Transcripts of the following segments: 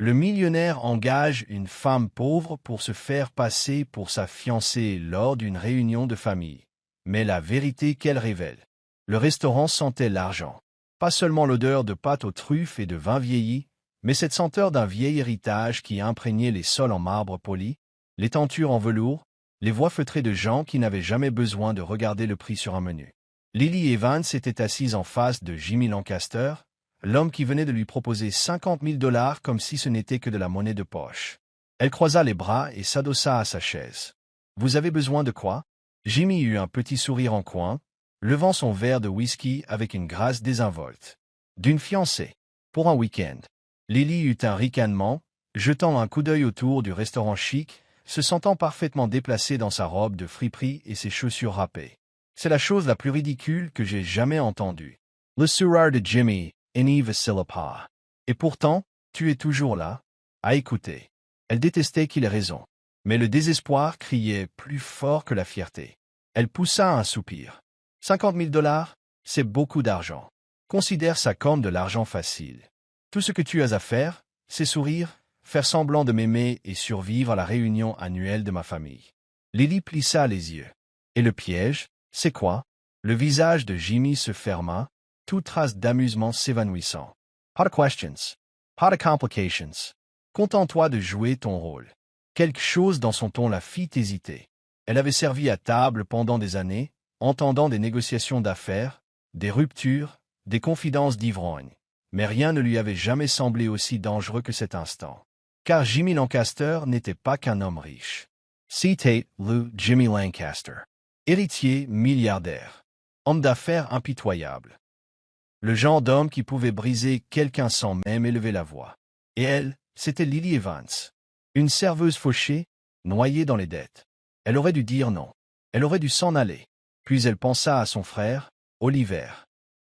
Le millionnaire engage une femme pauvre pour se faire passer pour sa fiancée lors d'une réunion de famille. Mais la vérité qu'elle révèle. Le restaurant sentait l'argent. Pas seulement l'odeur de pâte aux truffes et de vin vieilli, mais cette senteur d'un vieil héritage qui imprégnait les sols en marbre poli, les tentures en velours, les voix feutrées de gens qui n'avaient jamais besoin de regarder le prix sur un menu. Lily Evans était assise en face de Jimmy Lancaster, l'homme qui venait de lui proposer 50 000 $ comme si ce n'était que de la monnaie de poche. Elle croisa les bras et s'adossa à sa chaise. « Vous avez besoin de quoi ?» Jimmy eut un petit sourire en coin, levant son verre de whisky avec une grâce désinvolte. « D'une fiancée. Pour un week-end. » Lily eut un ricanement, jetant un coup d'œil autour du restaurant chic, se sentant parfaitement déplacée dans sa robe de friperie et ses chaussures râpées. « C'est la chose la plus ridicule que j'ai jamais entendue. » Le sourire de Jimmy n'y vacilla pas. « Et pourtant, tu es toujours là, à écouter. » Elle détestait qu'il ait raison. Mais le désespoir criait plus fort que la fierté. Elle poussa un soupir. 50 000 $, c'est beaucoup d'argent. Considère ça comme de l'argent facile. Tout ce que tu as à faire, c'est sourire, faire semblant de m'aimer et survivre à la réunion annuelle de ma famille. Lily plissa les yeux. Et le piège, c'est quoi? Le visage de Jimmy se ferma, toute trace d'amusement s'évanouissant. Pas de questions. Pas de complications. Contente-toi de jouer ton rôle. Quelque chose dans son ton la fit hésiter. Elle avait servi à table pendant des années, entendant des négociations d'affaires, des ruptures, des confidences d'ivrogne. Mais rien ne lui avait jamais semblé aussi dangereux que cet instant. Car Jimmy Lancaster n'était pas qu'un homme riche. C'était le Jimmy Lancaster. Héritier milliardaire. Homme d'affaires impitoyable. Le genre d'homme qui pouvait briser quelqu'un sans même élever la voix. Et elle, c'était Lily Evans. Une serveuse fauchée, noyée dans les dettes. Elle aurait dû dire non. Elle aurait dû s'en aller. Puis elle pensa à son frère, Oliver.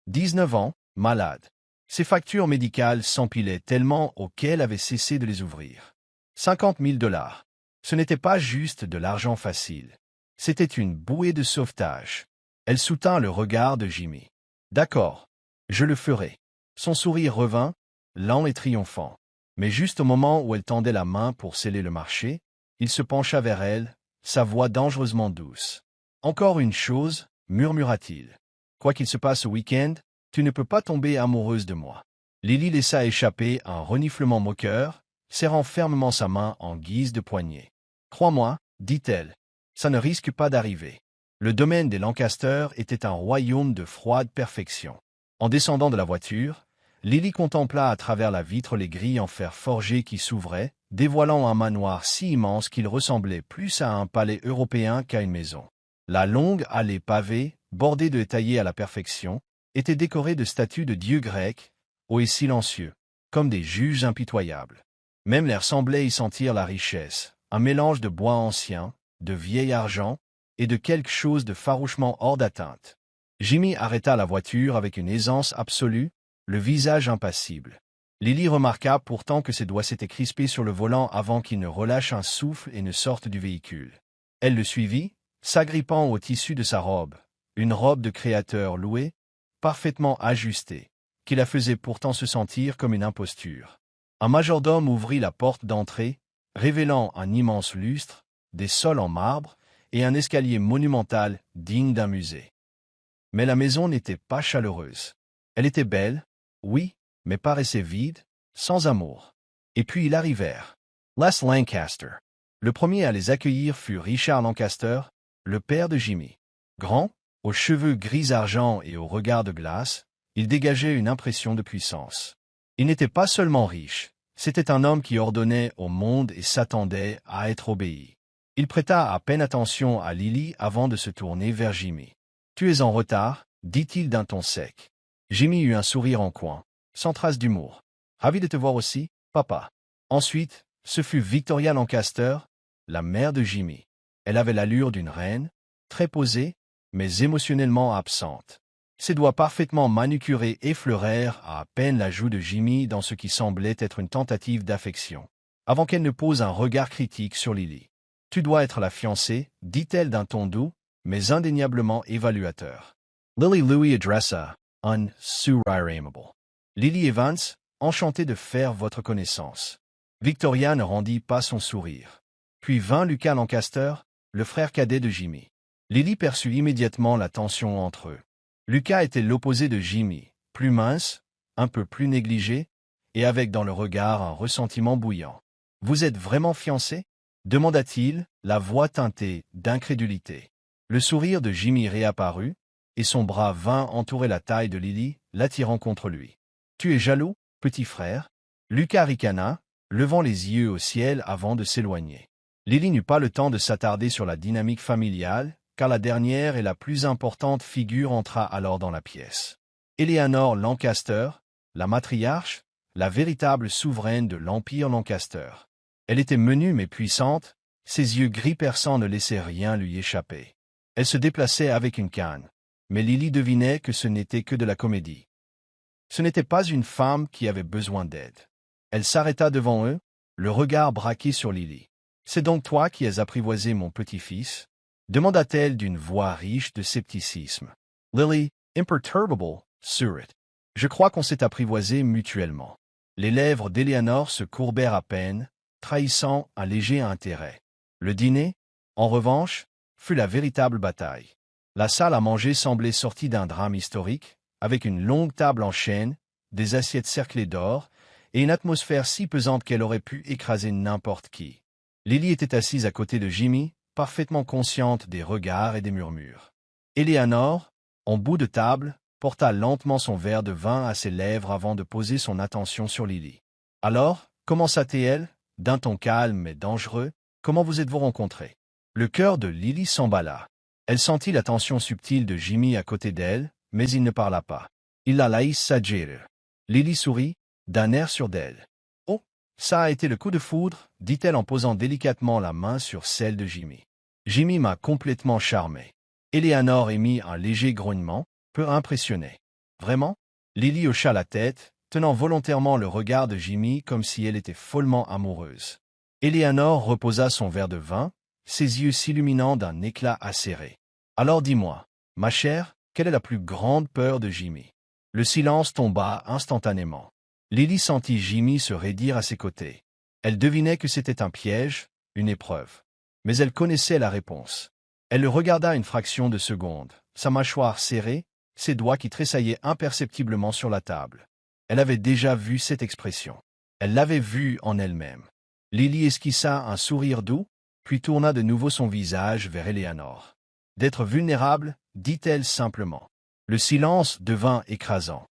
19 ans, malade. Ses factures médicales s'empilaient tellement qu'elle avait cessé de les ouvrir. 50 000 $. Ce n'était pas juste de l'argent facile. C'était une bouée de sauvetage. Elle soutint le regard de Jimmy. « D'accord, je le ferai. » Son sourire revint, lent et triomphant. Mais juste au moment où elle tendait la main pour sceller le marché, il se pencha vers elle, sa voix dangereusement douce. « Encore une chose, murmura-t-il. Quoi qu'il se passe au week-end, tu ne peux pas tomber amoureuse de moi. » Lily laissa échapper un reniflement moqueur, serrant fermement sa main en guise de poignée. « Crois-moi, dit-elle, ça ne risque pas d'arriver. » Le domaine des Lancaster était un royaume de froide perfection. En descendant de la voiture, Lily contempla à travers la vitre les grilles en fer forgé qui s'ouvraient, dévoilant un manoir si immense qu'il ressemblait plus à un palais européen qu'à une maison. La longue allée pavée, bordée de taillés à la perfection, était décorée de statues de dieux grecs, hauts et silencieux, comme des juges impitoyables. Même l'air semblait y sentir la richesse, un mélange de bois ancien, de vieil argent, et de quelque chose de farouchement hors d'atteinte. Jimmy arrêta la voiture avec une aisance absolue, le visage impassible. Lily remarqua pourtant que ses doigts s'étaient crispés sur le volant avant qu'il ne relâche un souffle et ne sorte du véhicule. Elle le suivit, s'agrippant au tissu de sa robe, une robe de créateur loué, parfaitement ajustée, qui la faisait pourtant se sentir comme une imposture. Un majordome ouvrit la porte d'entrée, révélant un immense lustre, des sols en marbre, et un escalier monumental digne d'un musée. Mais la maison n'était pas chaleureuse. Elle était belle, oui, mais paraissait vide, sans amour. Et puis ils arrivèrent. Les Lancaster. Le premier à les accueillir fut Richard Lancaster, le père de Jimmy. Grand, aux cheveux gris-argent et au regard de glace, il dégageait une impression de puissance. Il n'était pas seulement riche, c'était un homme qui ordonnait au monde et s'attendait à être obéi. Il prêta à peine attention à Lily avant de se tourner vers Jimmy. « Tu es en retard, dit-il d'un ton sec. » Jimmy eut un sourire en coin, sans trace d'humour. « Ravi de te voir aussi, papa. » Ensuite, ce fut Victoria Lancaster, la mère de Jimmy. Elle avait l'allure d'une reine, très posée, mais émotionnellement absente. Ses doigts parfaitement manucurés effleurèrent à peine la joue de Jimmy dans ce qui semblait être une tentative d'affection, avant qu'elle ne pose un regard critique sur Lily. « Tu dois être la fiancée, dit-elle d'un ton doux, mais indéniablement évaluateur. » Lily lui adressa un sourire aimable. « Lily Evans, enchantée de faire votre connaissance. Victoria ne rendit pas son sourire. Puis vint Lucas Lancaster, le frère cadet de Jimmy. Lily perçut immédiatement la tension entre eux. Lucas était l'opposé de Jimmy, plus mince, un peu plus négligé, et avec dans le regard un ressentiment bouillant. « Vous êtes vraiment fiancés ?» demanda-t-il, la voix teintée d'incrédulité. Le sourire de Jimmy réapparut, et son bras vint entourer la taille de Lily, l'attirant contre lui. « Tu es jaloux, petit frère ?» Lucas ricana, levant les yeux au ciel avant de s'éloigner. Lily n'eut pas le temps de s'attarder sur la dynamique familiale, car la dernière et la plus importante figure entra alors dans la pièce. Eleanor Lancaster, la matriarche, la véritable souveraine de l'Empire Lancaster. Elle était menue mais puissante, ses yeux gris perçants ne laissaient rien lui échapper. Elle se déplaçait avec une canne, mais Lily devinait que ce n'était que de la comédie. Ce n'était pas une femme qui avait besoin d'aide. Elle s'arrêta devant eux, le regard braqué sur Lily. « C'est donc toi qui as apprivoisé mon petit-fils » demanda-t-elle d'une voix riche de scepticisme. Lily, imperturbable, sourit. « Je crois qu'on s'est apprivoisé mutuellement. » Les lèvres d'Eleanor se courbèrent à peine, trahissant un léger intérêt. Le dîner, en revanche, fut la véritable bataille. La salle à manger semblait sortie d'un drame historique, avec une longue table en chêne, des assiettes cerclées d'or, et une atmosphère si pesante qu'elle aurait pu écraser n'importe qui. Lily était assise à côté de Jimmy, parfaitement consciente des regards et des murmures. Eleanor, en bout de table, porta lentement son verre de vin à ses lèvres avant de poser son attention sur Lily. « Alors, commença-t-elle, d'un ton calme et dangereux, comment vous êtes-vous rencontrés ?» Le cœur de Lily s'emballa. Elle sentit la tension subtile de Jimmy à côté d'elle, mais il ne parla pas. Il la laisse s'agir. Lily sourit, d'un air sûr d'elle. « Oh, ça a été le coup de foudre, » dit-elle en posant délicatement la main sur celle de Jimmy. « Jimmy m'a complètement charmé. » Eleanor émit un léger grognement, peu impressionné. « Vraiment ?» Lily hocha la tête, tenant volontairement le regard de Jimmy comme si elle était follement amoureuse. Eleanor reposa son verre de vin, ses yeux s'illuminant d'un éclat acéré. « Alors dis-moi, ma chère, quelle est la plus grande peur de Jimmy ?» Le silence tomba instantanément. Lily sentit Jimmy se raidir à ses côtés. Elle devinait que c'était un piège, une épreuve. Mais elle connaissait la réponse. Elle le regarda une fraction de seconde, sa mâchoire serrée, ses doigts qui tressaillaient imperceptiblement sur la table. Elle avait déjà vu cette expression. Elle l'avait vue en elle-même. Lily esquissa un sourire doux, puis tourna de nouveau son visage vers Eleanor. « D'être vulnérable, dit-elle simplement. » Le silence devint écrasant.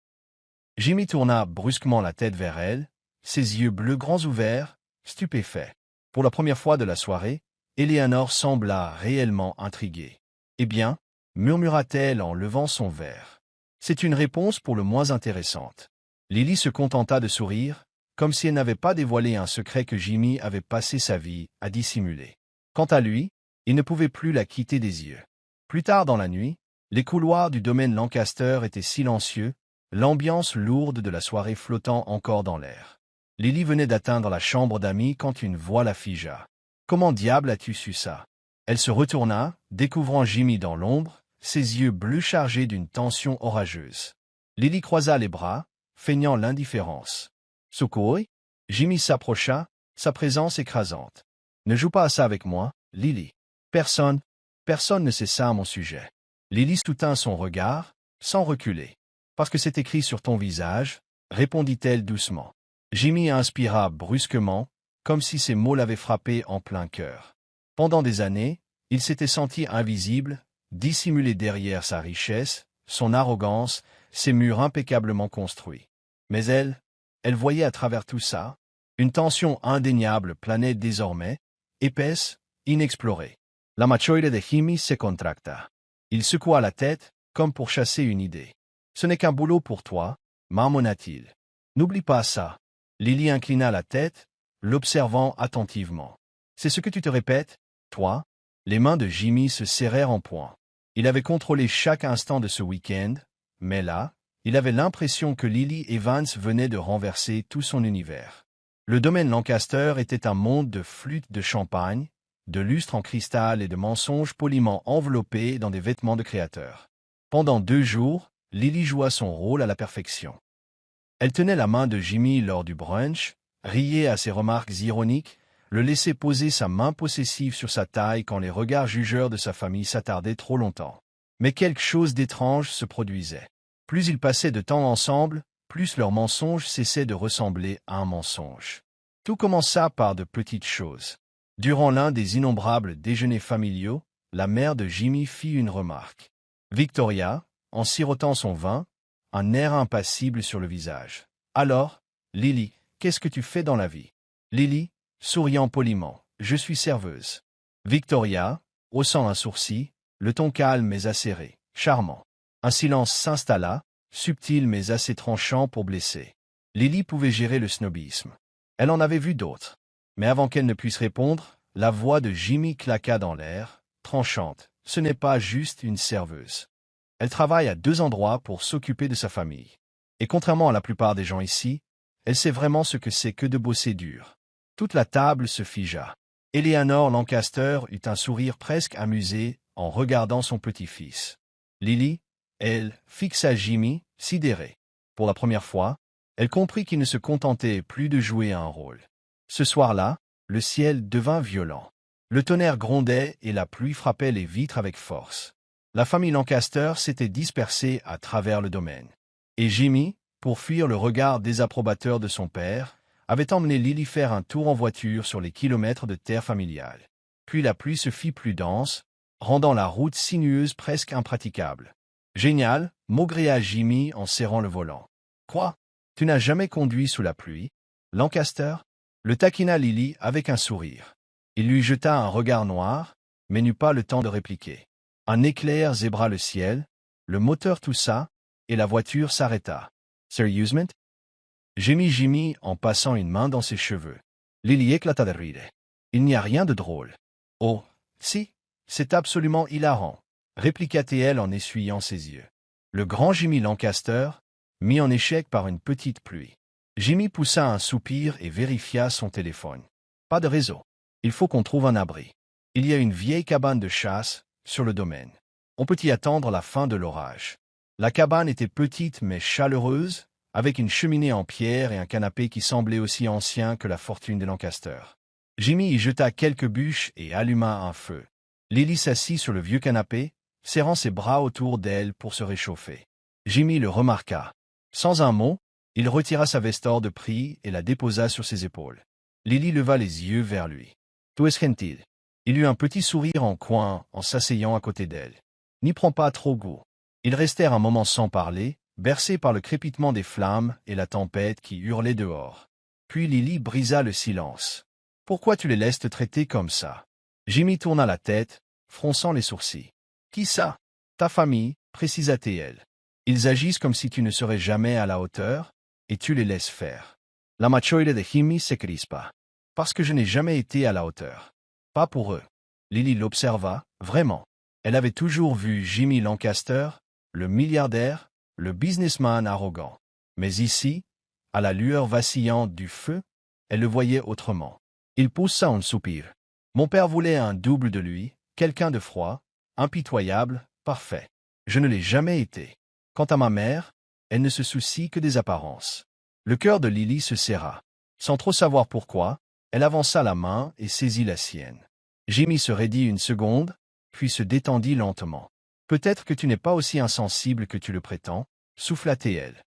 Jimmy tourna brusquement la tête vers elle, ses yeux bleus grands ouverts, stupéfaits. Pour la première fois de la soirée, Eleanor sembla réellement intriguée. « Eh bien » murmura-t-elle en levant son verre. « C'est une réponse pour le moins intéressante. » Lily se contenta de sourire, comme si elle n'avait pas dévoilé un secret que Jimmy avait passé sa vie à dissimuler. Quant à lui, il ne pouvait plus la quitter des yeux. Plus tard dans la nuit, les couloirs du domaine Lancaster étaient silencieux, l'ambiance lourde de la soirée flottant encore dans l'air. Lily venait d'atteindre la chambre d'amis quand une voix la figea. « Comment diable as-tu su ça ?» Elle se retourna, découvrant Jimmy dans l'ombre, ses yeux bleus chargés d'une tension orageuse. Lily croisa les bras, feignant l'indifférence. « Sukoi ?» Jimmy s'approcha, sa présence écrasante. « Ne joue pas à ça avec moi, Lily. Personne ne sait ça à mon sujet. » Lily soutint son regard, sans reculer. « Parce que c'est écrit sur ton visage, » répondit-elle doucement. Jimmy inspira brusquement, comme si ces mots l'avaient frappé en plein cœur. Pendant des années, il s'était senti invisible, dissimulé derrière sa richesse, son arrogance, ses murs impeccablement construits. Mais elle voyait à travers tout ça. Une tension indéniable planait désormais, épaisse, inexplorée. La machoide de Jimmy se contracta. Il secoua la tête, comme pour chasser une idée. « Ce n'est qu'un boulot pour toi, » marmonna-t-il. « N'oublie pas ça. » Lily inclina la tête, l'observant attentivement. « C'est ce que tu te répètes, toi ?» Les mains de Jimmy se serrèrent en poing. Il avait contrôlé chaque instant de ce week-end, mais là, il avait l'impression que Lily Evans venait de renverser tout son univers. Le domaine Lancaster était un monde de flûtes de champagne, de lustres en cristal et de mensonges poliment enveloppés dans des vêtements de créateurs. Pendant 2 jours, Lily joua son rôle à la perfection. Elle tenait la main de Jimmy lors du brunch, riait à ses remarques ironiques, le laissait poser sa main possessive sur sa taille quand les regards jugeurs de sa famille s'attardaient trop longtemps. Mais quelque chose d'étrange se produisait. Plus ils passaient de temps ensemble, plus leur mensonge cessait de ressembler à un mensonge. Tout commença par de petites choses. Durant l'un des innombrables déjeuners familiaux, la mère de Jimmy fit une remarque. Victoria, en sirotant son vin, un air impassible sur le visage. « Alors, Lily, qu'est-ce que tu fais dans la vie ?» Lily, souriant poliment. « Je suis serveuse. » Victoria, haussant un sourcil, le ton calme mais acéré. « Charmant. » Un silence s'installa, subtil mais assez tranchant pour blesser. Lily pouvait gérer le snobisme. Elle en avait vu d'autres. Mais avant qu'elle ne puisse répondre, la voix de Jimmy claqua dans l'air, tranchante. « Ce n'est pas juste une serveuse. Elle travaille à 2 endroits pour s'occuper de sa famille. Et contrairement à la plupart des gens ici, elle sait vraiment ce que c'est que de bosser dur. » Toute la table se figea. Eleanor Lancaster eut un sourire presque amusé en regardant son petit-fils. Lily, elle, fixa Jimmy, sidérée. Pour la première fois, elle comprit qu'il ne se contentait plus de jouer un rôle. Ce soir-là, le ciel devint violent. Le tonnerre grondait et la pluie frappait les vitres avec force. La famille Lancaster s'était dispersée à travers le domaine. Et Jimmy, pour fuir le regard désapprobateur de son père, avait emmené Lily faire un tour en voiture sur les kilomètres de terre familiale. Puis la pluie se fit plus dense, rendant la route sinueuse presque impraticable. « Génial !» maugréa Jimmy en serrant le volant. « Quoi ? Tu n'as jamais conduit sous la pluie, Lancaster ?» Le taquina Lily avec un sourire. Il lui jeta un regard noir, mais n'eut pas le temps de répliquer. Un éclair zébra le ciel, le moteur toussa, et la voiture s'arrêta. « Sérieusement ?» gémit Jimmy en passant une main dans ses cheveux. Lily éclata de rire. « Il n'y a rien de drôle. »« Oh, si, c'est absolument hilarant, » répliqua-t-elle en essuyant ses yeux. Le grand Jimmy Lancaster, mis en échec par une petite pluie. Jimmy poussa un soupir et vérifia son téléphone. Pas de réseau. Il faut qu'on trouve un abri. Il y a une vieille cabane de chasse sur le domaine. On peut y attendre la fin de l'orage. La cabane était petite mais chaleureuse, avec une cheminée en pierre et un canapé qui semblait aussi ancien que la fortune de Lancaster. Jimmy y jeta quelques bûches et alluma un feu. Lily s'assit sur le vieux canapé, serrant ses bras autour d'elle pour se réchauffer. Jimmy le remarqua. Sans un mot, il retira sa veste hors de prix et la déposa sur ses épaules. Lily leva les yeux vers lui. « Tu es gentil. » Il eut un petit sourire en coin en s'asseyant à côté d'elle. « N'y prends pas trop goût. » Ils restèrent un moment sans parler, bercés par le crépitement des flammes et la tempête qui hurlait dehors. Puis Lily brisa le silence. « Pourquoi tu les laisses te traiter comme ça ?» Jimmy tourna la tête, fronçant les sourcils. « Qui ça ?»« Ta famille, » précisa-t-elle. « Ils agissent comme si tu ne serais jamais à la hauteur, et tu les laisses faire. » La machoide de Jimmy se crispa. « Parce que je n'ai jamais été à la hauteur. » « Pas pour eux. » Lily l'observa, vraiment. Elle avait toujours vu Jimmy Lancaster, le milliardaire, le businessman arrogant. Mais ici, à la lueur vacillante du feu, elle le voyait autrement. Il poussa un soupir. « Mon père voulait un double de lui, quelqu'un de froid, impitoyable, parfait. Je ne l'ai jamais été. Quant à ma mère, elle ne se soucie que des apparences. » Le cœur de Lily se serra. Sans trop savoir pourquoi, elle avança la main et saisit la sienne. Jimmy se raidit une seconde, puis se détendit lentement. « Peut-être que tu n'es pas aussi insensible que tu le prétends, » souffla-t-elle.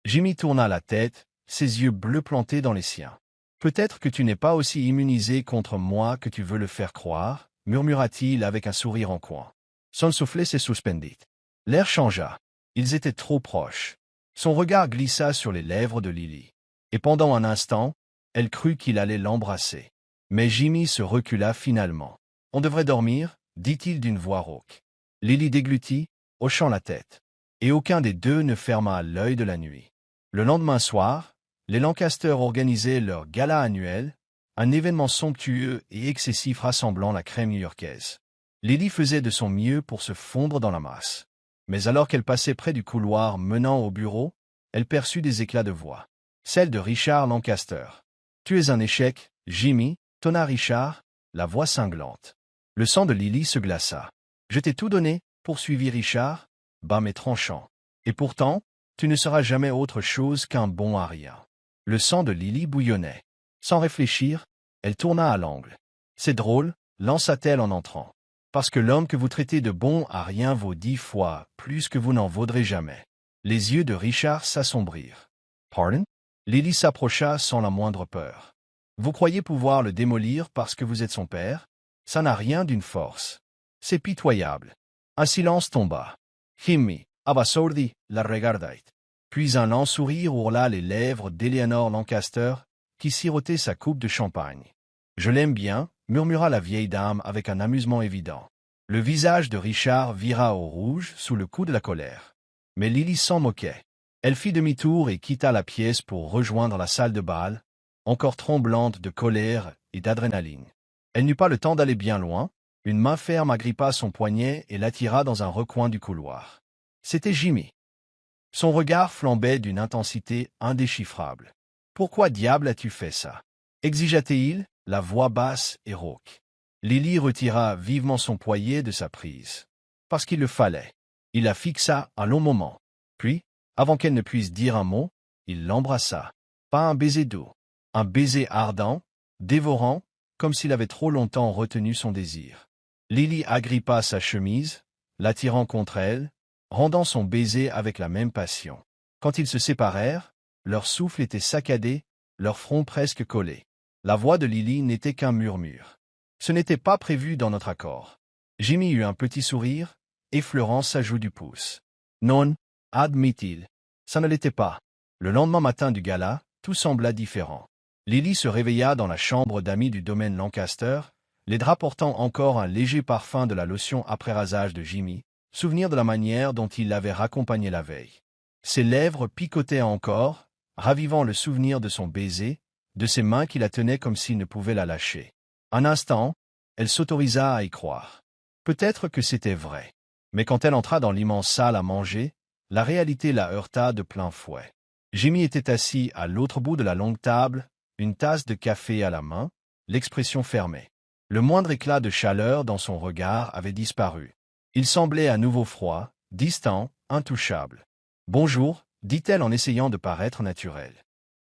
Jimmy tourna la tête, ses yeux bleus plantés dans les siens. « Peut-être que tu n'es pas aussi immunisé contre moi que tu veux le faire croire, » murmura-t-il avec un sourire en coin. Son soufflet se suspendit. L'air changea. Ils étaient trop proches. Son regard glissa sur les lèvres de Lily. Et pendant un instant, elle crut qu'il allait l'embrasser. Mais Jimmy se recula finalement. « On devrait dormir, » dit-il d'une voix rauque. Lily déglutit, hochant la tête. Et aucun des deux ne ferma l'œil de la nuit. Le lendemain soir, les Lancaster organisaient leur gala annuel, un événement somptueux et excessif rassemblant la crème new-yorkaise. Lily faisait de son mieux pour se fondre dans la masse. Mais alors qu'elle passait près du couloir menant au bureau, elle perçut des éclats de voix. Celle de Richard Lancaster. « Tu es un échec, Jimmy » tonna Richard, la voix cinglante. Le sang de Lily se glaça. « Je t'ai tout donné, » poursuivit Richard, bas mais tranchant. « Et pourtant, tu ne seras jamais autre chose qu'un bon à rien. » Le sang de Lily bouillonnait. Sans réfléchir, elle tourna à l'angle. C'est drôle, lança-t-elle en entrant. Parce que l'homme que vous traitez de bon à rien vaut 10 fois plus que vous n'en vaudrez jamais. Les yeux de Richard s'assombrirent. Pardon? Lily s'approcha sans la moindre peur. Vous croyez pouvoir le démolir parce que vous êtes son père? Ça n'a rien d'une force. C'est pitoyable. Un silence tomba. Jimmy, abasourdi, la regardait. Puis un lent sourire ourla les lèvres d'Eleanor Lancaster, qui sirotait sa coupe de champagne. Je l'aime bien, murmura la vieille dame avec un amusement évident. Le visage de Richard vira au rouge sous le coup de la colère. Mais Lily s'en moquait. Elle fit demi-tour et quitta la pièce pour rejoindre la salle de bal, encore tremblante de colère et d'adrénaline. Elle n'eut pas le temps d'aller bien loin, une main ferme agrippa son poignet et l'attira dans un recoin du couloir. C'était Jimmy. Son regard flambait d'une intensité indéchiffrable. « Pourquoi diable as-tu fait ça » exigea-t-il, la voix basse et rauque. Lily retira vivement son poignet de sa prise. Parce qu'il le fallait. Il la fixa un long moment. Puis, avant qu'elle ne puisse dire un mot, il l'embrassa. Pas un baiser doux. Un baiser ardent, dévorant, comme s'il avait trop longtemps retenu son désir. Lily agrippa sa chemise, l'attirant contre elle, rendant son baiser avec la même passion. Quand ils se séparèrent, leur souffle était saccadé, leur front presque collé. La voix de Lily n'était qu'un murmure. Ce n'était pas prévu dans notre accord. Jimmy eut un petit sourire, effleurant sa joue du pouce. Non, admit-il. Ça ne l'était pas. Le lendemain matin du gala, tout sembla différent. Lily se réveilla dans la chambre d'amis du domaine Lancaster, les draps portant encore un léger parfum de la lotion après rasage de Jimmy, souvenir de la manière dont il l'avait raccompagné la veille. Ses lèvres picotaient encore, ravivant le souvenir de son baiser, de ses mains qui la tenaient comme s'il ne pouvait la lâcher. Un instant, elle s'autorisa à y croire. Peut-être que c'était vrai. Mais quand elle entra dans l'immense salle à manger, la réalité la heurta de plein fouet. Jimmy était assis à l'autre bout de la longue table, une tasse de café à la main, l'expression fermée. Le moindre éclat de chaleur dans son regard avait disparu. Il semblait à nouveau froid, distant, intouchable. « Bonjour », dit-elle en essayant de paraître naturelle.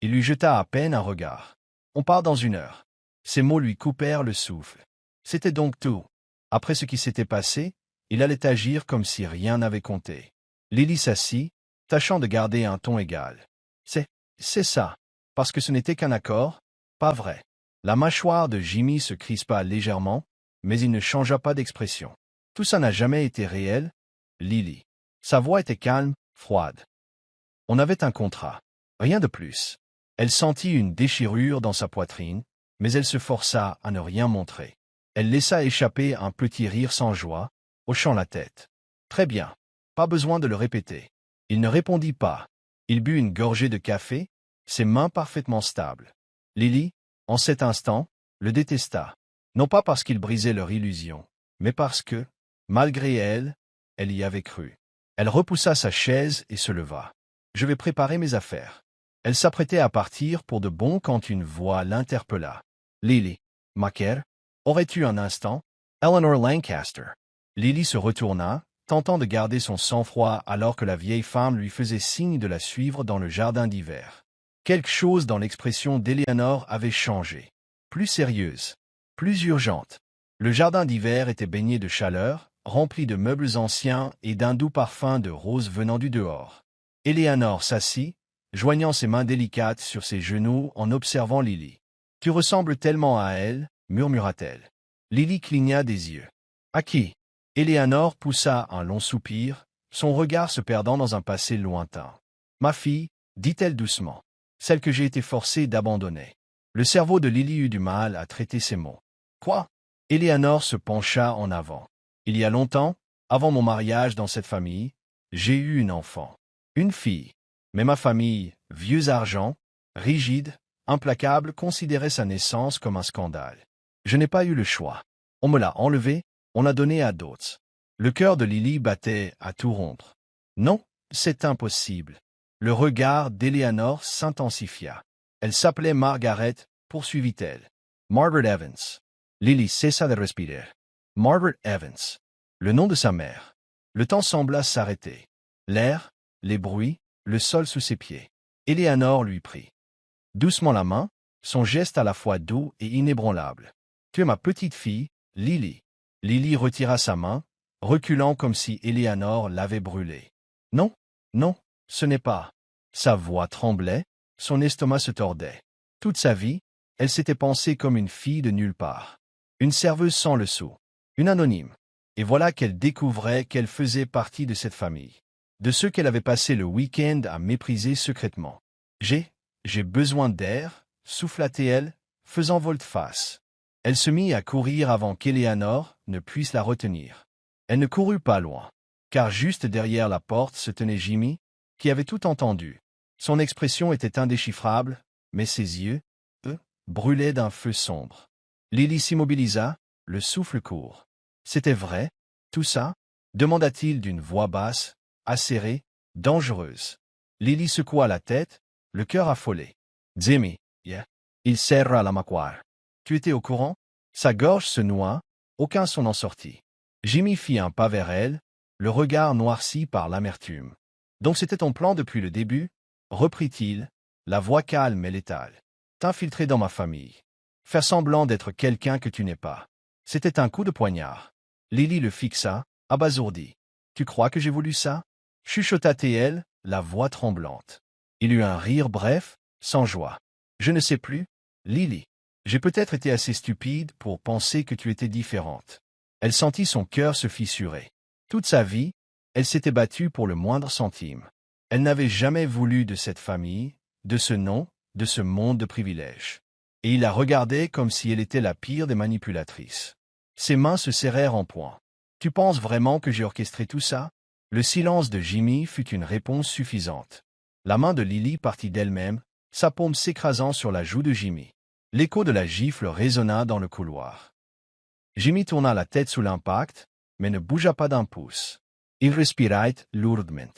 Il lui jeta à peine un regard. « On part dans 1 heure. » Ces mots lui coupèrent le souffle. C'était donc tout. Après ce qui s'était passé, il allait agir comme si rien n'avait compté. Lily s'assit, tâchant de garder un ton égal. C'est ça. Parce que ce n'était qu'un accord? Pas vrai. La mâchoire de Jimmy se crispa légèrement, mais il ne changea pas d'expression. Tout ça n'a jamais été réel, Lily. Sa voix était calme, froide. On avait un contrat. Rien de plus. Elle sentit une déchirure dans sa poitrine, mais elle se força à ne rien montrer. Elle laissa échapper un petit rire sans joie, hochant la tête. Très bien. Pas besoin de le répéter. Il ne répondit pas. Il but une gorgée de café, ses mains parfaitement stables. Lily, en cet instant, le détesta. Non pas parce qu'il brisait leur illusion, mais parce que, malgré elle, elle y avait cru. Elle repoussa sa chaise et se leva. « Je vais préparer mes affaires. » Elle s'apprêtait à partir pour de bon quand une voix l'interpella. « Lily, ma chère, aurais-tu un instant? » Eleanor Lancaster. Lily se retourna, tentant de garder son sang-froid alors que la vieille femme lui faisait signe de la suivre dans le jardin d'hiver. Quelque chose dans l'expression d'Eleanor avait changé. Plus sérieuse, plus urgente. Le jardin d'hiver était baigné de chaleur, rempli de meubles anciens et d'un doux parfum de rose venant du dehors. Eleanor s'assit, joignant ses mains délicates sur ses genoux en observant Lily. « Tu ressembles tellement à elle, » murmura-t-elle. Lily cligna des yeux. « À qui » Eleanor poussa un long soupir, son regard se perdant dans un passé lointain. « Ma fille, » dit-elle doucement, « celle que j'ai été forcée d'abandonner. » Le cerveau de Lily eut du mal à traiter ces mots. « Quoi » Eleanor se pencha en avant. « Il y a longtemps, avant mon mariage dans cette famille, j'ai eu une enfant. Une fille. Mais ma famille, vieux argent, rigide, implacable, considérait sa naissance comme un scandale. Je n'ai pas eu le choix. On me l'a enlevée, on l'a donnée à d'autres. » Le cœur de Lily battait à tout rompre. « Non, c'est impossible. » Le regard d'Eleanor s'intensifia. « Elle s'appelait Margaret, poursuivit-elle. Margaret Evans. » Lily cessa de respirer. Margaret Evans. Le nom de sa mère. Le temps sembla s'arrêter. L'air, les bruits, le sol sous ses pieds. Eleanor lui prit. doucement la main, son geste à la fois doux et inébranlable. Tu es ma petite fille, Lily. Lily retira sa main, reculant comme si Éléanore l'avait brûlée. Non, non, ce n'est pas. Sa voix tremblait, son estomac se tordait. Toute sa vie, elle s'était pensée comme une fille de nulle part. Une serveuse sans le sou. Une anonyme. Et voilà qu'elle découvrait qu'elle faisait partie de cette famille. De ceux qu'elle avait passé le week-end à mépriser secrètement. J'ai besoin d'air, souffla-t-elle, faisant volte-face. Elle se mit à courir avant qu'Éléanore ne puisse la retenir. Elle ne courut pas loin, car juste derrière la porte se tenait Jimmy, qui avait tout entendu. Son expression était indéchiffrable, mais ses yeux, eux, brûlaient d'un feu sombre. Lily s'immobilisa, le souffle court. C'était vrai, tout ça? Demanda-t-il d'une voix basse, acérée, dangereuse. Lily secoua la tête, le cœur affolé. Jimmy, yeah. Il serra la mâchoire. Tu étais au courant? Sa gorge se noua, aucun son n'en sortit. Jimmy fit un pas vers elle, le regard noirci par l'amertume. Donc c'était ton plan depuis le début? Reprit-il, la voix calme et létale. T'infiltrer dans ma famille. Faire semblant d'être quelqu'un que tu n'es pas. C'était un coup de poignard. Lily le fixa, abasourdie. Tu crois que j'ai voulu ça? Chuchota-t-elle, la voix tremblante. Il eut un rire bref, sans joie. Je ne sais plus, Lily. J'ai peut-être été assez stupide pour penser que tu étais différente. Elle sentit son cœur se fissurer. Toute sa vie, elle s'était battue pour le moindre centime. Elle n'avait jamais voulu de cette famille, de ce nom, de ce monde de privilèges. Et il la regardait comme si elle était la pire des manipulatrices. Ses mains se serrèrent en poing. Tu penses vraiment que j'ai orchestré tout ça? Le silence de Jimmy fut une réponse suffisante. La main de Lily partit d'elle-même, sa paume s'écrasant sur la joue de Jimmy. L'écho de la gifle résonna dans le couloir. Jimmy tourna la tête sous l'impact, mais ne bougea pas d'un pouce. Il respirait lourdement.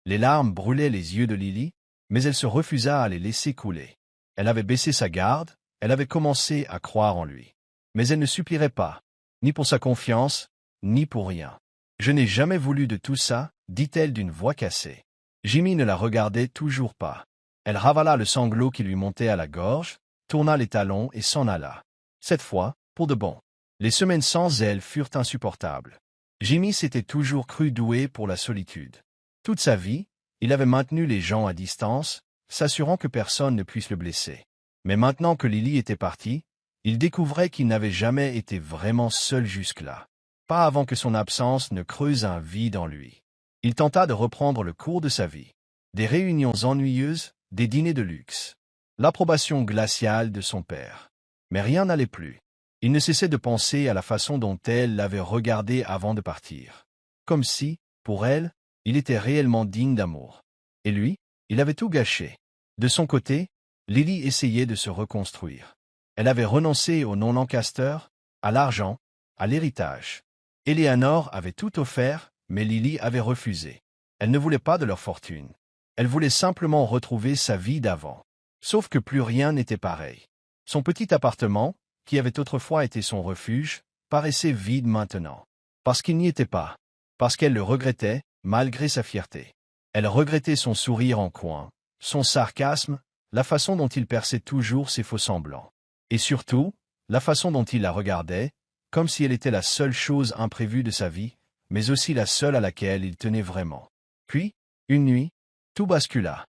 Les larmes brûlaient les yeux de Lily, mais elle se refusa à les laisser couler. Elle avait baissé sa garde, elle avait commencé à croire en lui. Mais elle ne supplierait pas, ni pour sa confiance, ni pour rien. Je n'ai jamais voulu de tout ça, dit-elle d'une voix cassée. Jimmy ne la regardait toujours pas. Elle ravala le sanglot qui lui montait à la gorge, tourna les talons et s'en alla. Cette fois, pour de bon. Les semaines sans elle furent insupportables. Jimmy s'était toujours cru doué pour la solitude. Toute sa vie, il avait maintenu les gens à distance, s'assurant que personne ne puisse le blesser. Mais maintenant que Lily était partie, il découvrait qu'il n'avait jamais été vraiment seul jusque-là. Pas avant que son absence ne creuse un vide en lui. Il tenta de reprendre le cours de sa vie. Des réunions ennuyeuses, des dîners de luxe. L'approbation glaciale de son père. Mais rien n'allait plus. Il ne cessait de penser à la façon dont elle l'avait regardé avant de partir. Comme si, pour elle, il était réellement digne d'amour. Et lui, il avait tout gâché. De son côté, Lily essayait de se reconstruire. Elle avait renoncé au nom Lancaster, à l'argent, à l'héritage. Éléanore avait tout offert, mais Lily avait refusé. Elle ne voulait pas de leur fortune. Elle voulait simplement retrouver sa vie d'avant. Sauf que plus rien n'était pareil. Son petit appartement, qui avait autrefois été son refuge, paraissait vide maintenant. Parce qu'il n'y était pas. Parce qu'elle le regrettait, malgré sa fierté. Elle regrettait son sourire en coin, son sarcasme, la façon dont il perçait toujours ses faux-semblants. Et surtout, la façon dont il la regardait, comme si elle était la seule chose imprévue de sa vie, mais aussi la seule à laquelle il tenait vraiment. Puis, une nuit, tout bascula.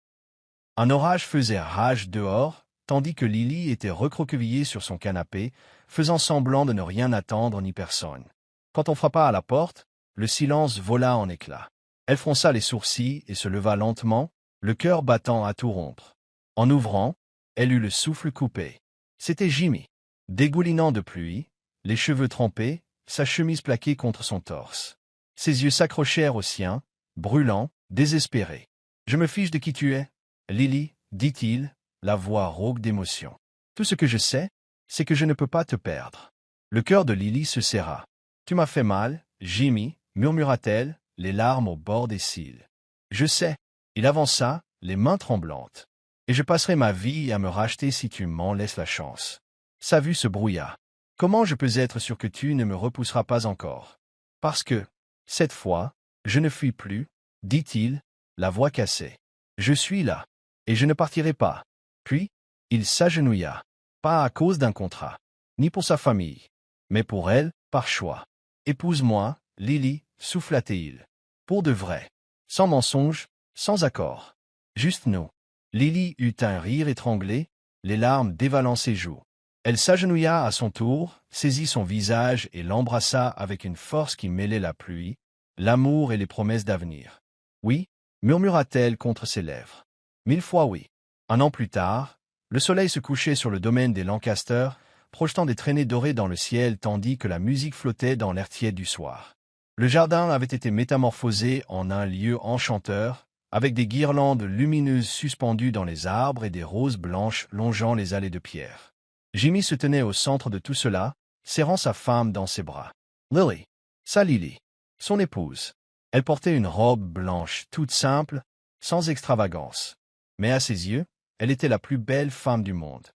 Un orage faisait rage dehors, tandis que Lily était recroquevillée sur son canapé, faisant semblant de ne rien attendre ni personne. Quand on frappa à la porte, le silence vola en éclats. Elle fronça les sourcils et se leva lentement, le cœur battant à tout rompre. En ouvrant, elle eut le souffle coupé. C'était Jimmy. Dégoulinant de pluie, les cheveux trempés, sa chemise plaquée contre son torse. Ses yeux s'accrochèrent aux siens, brûlants, désespérés. « Je me fiche de qui tu es, Lily, dit-il, la voix rauque d'émotion. Tout ce que je sais, c'est que je ne peux pas te perdre. » Le cœur de Lily se serra. « Tu m'as fait mal, Jimmy, murmura-t-elle, les larmes au bord des cils. Je sais. Il avança, les mains tremblantes. Et je passerai ma vie à me racheter si tu m'en laisses la chance. Sa vue se brouilla. Comment je peux être sûr que tu ne me repousseras pas encore? Parce que, cette fois, je ne fuis plus, dit-il, la voix cassée. Je suis là. Et je ne partirai pas. Puis, Il s'agenouilla, pas à cause d'un contrat, ni pour sa famille, mais pour elle, par choix. « Épouse-moi, Lily, souffla-t-il. Pour de vrai. Sans mensonge, sans accord. Juste nous. » Lily eut un rire étranglé, les larmes dévalant ses joues. Elle s'agenouilla à son tour, saisit son visage et l'embrassa avec une force qui mêlait la pluie, l'amour et les promesses d'avenir. « Oui, » murmura-t-elle contre ses lèvres. « 1000 fois oui. » Un an plus tard, le soleil se couchait sur le domaine des Lancaster, projetant des traînées dorées dans le ciel tandis que la musique flottait dans l'air tiède du soir. Le jardin avait été métamorphosé en un lieu enchanteur, avec des guirlandes lumineuses suspendues dans les arbres et des roses blanches longeant les allées de pierre. Jimmy se tenait au centre de tout cela, serrant sa femme dans ses bras. Lily. Sa Lily. Son épouse. Elle portait une robe blanche toute simple, sans extravagance. Mais à ses yeux, elle était la plus belle femme du monde.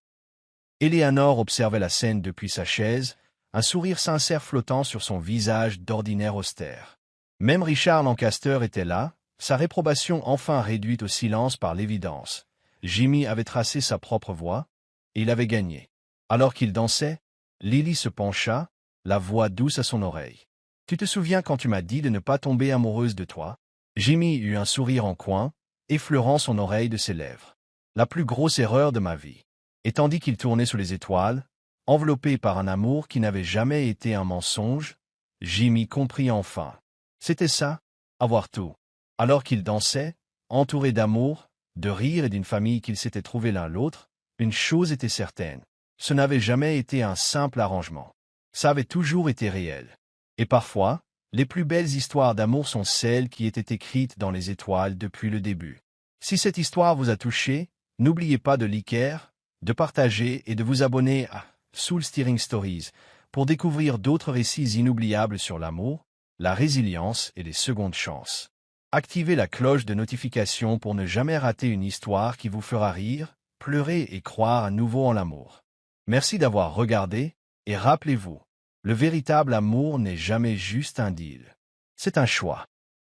Eleanor observait la scène depuis sa chaise, un sourire sincère flottant sur son visage d'ordinaire austère. Même Richard Lancaster était là, sa réprobation enfin réduite au silence par l'évidence. Jimmy avait tracé sa propre voie, et il avait gagné. Alors qu'il dansait, Lily se pencha, la voix douce à son oreille. « Tu te souviens quand tu m'as dit de ne pas tomber amoureuse de toi ?» Jimmy eut un sourire en coin, effleurant son oreille de ses lèvres. « La plus grosse erreur de ma vie. » Et tandis qu'il tournait sous les étoiles, enveloppé par un amour qui n'avait jamais été un mensonge, Jimmy comprit enfin. C'était ça, avoir tout. Alors qu'il dansait, entouré d'amour, de rire et d'une famille qu'ils s'étaient trouvés l'un l'autre, une chose était certaine. Ce n'avait jamais été un simple arrangement. Ça avait toujours été réel. Et parfois, les plus belles histoires d'amour sont celles qui étaient écrites dans les étoiles depuis le début. Si cette histoire vous a touché, n'oubliez pas de liker, de partager et de vous abonner à Soul Steering Stories pour découvrir d'autres récits inoubliables sur l'amour, la résilience et les secondes chances. Activez la cloche de notification pour ne jamais rater une histoire qui vous fera rire, pleurer et croire à nouveau en l'amour. Merci d'avoir regardé, et rappelez-vous, le véritable amour n'est jamais juste un deal. C'est un choix.